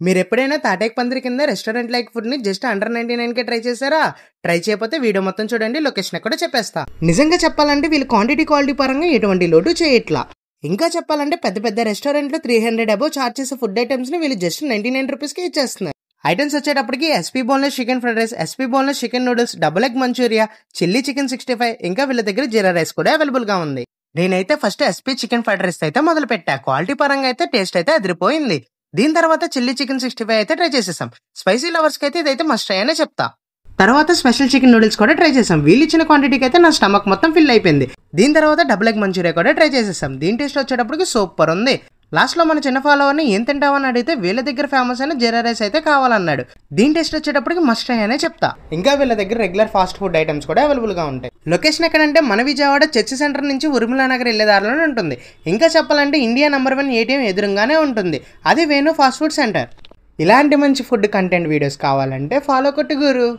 మీరెప్పుడైనా తాటేక్ పందిరి కింద రెస్టారెంట్ లైక్ ఫుడ్ ని జస్ట్ అండర్ 99కే ట్రై చేశారా? ట్రై చేయకపోతే వీడియో మొత్తం చూడండి, లొకేషన్ ఎక్కడో చెప్పేస్తా. నిజంగా చెప్పాలంటే వీళ్ళు క్వాలిటీ పరంగా ఎటువంటి లోటు చేయట్లా. ఇంకా చెప్పాలంటే పెద్ద పెద్ద రెస్టారెంట్లు 300 అబోవ్ చార్జ్ చేసే ఫుడ్ ఐటమ్స్ ని వీళ్ళు జస్ట్ 99 రూపీస్కి ఇచ్చేస్తున్నారు. ఐటమ్స్ వచ్చేటప్పటికి SP boneless chicken fried rice, SP boneless chicken noodles, double egg manchuria, chilli chicken 65, ఇంకా వీళ్ళ దగ్గర జీరా రైస్ కూడా అవైలబుల్ గా ఉంది. నేనైతే first SP chicken fried rice అయితే మొదలు పెట్టా. క్వాలిటీ పరంగా అయితే టేస్ట్ అయితే అదిరిపోయింది. దీని తర్వాత చిల్లీ చికెన్ 65 అయితే ట్రై చేసేసాం. స్పైసీ లవర్స్ కి అయితే ఇదైతే మస్ట్ ట్రై అనే చెప్తా. తర్వాత స్పెషల్ చికెన్ నూడిల్స్ కూడా ట్రై చేసాం. వీళ్ళు ఇచ్చిన క్వాంటిటీకి అయితే నా స్టమక్ మొత్తం ఫిల్ అయిపోయింది. దీని తర్వాత డబుల్ ఎగ్ మంచూరియా కూడా ట్రై చేసేసాం. దీని టేస్ట్ వచ్చేటప్పటికి సూపర్ ఉంది. లాస్ట్ లో మన చిన్న ఫాలోవర్ని ఏం తింటావని అడిగితే వీళ్ళ దగ్గర ఫేమస్ అయిన జీరా రైస్ అయితే కావాలన్నాడు. దీని టేస్ట్ వచ్చేటప్పటికి మస్ట్ ట్రై అనే చెప్తా. ఇంకా వీళ్ళ దగ్గర రెగ్యులర్ ఫాస్ట్ ఫుడ్ ఐటమ్స్ కూడా అవైలబుల్ గా ఉంటాయి. లొకేషన్ ఎక్కడంటే మన విజయవాడ చర్చి సెంటర్ నుంచి ఉర్మిళా నగర్ వెళ్లే దారిలోనే ఉంటుంది. ఇంకా చెప్పాలంటే ఇండియా నంబర్ 1 ఏటీఎం ఎదురుగానే ఉంటుంది. అది వేణు ఫాస్ట్ ఫుడ్ సెంటర్. ఇలాంటి మంచి ఫుడ్ కంటెంట్ వీడియోస్ కావాలంటే ఫాలో కొట్టు గురు.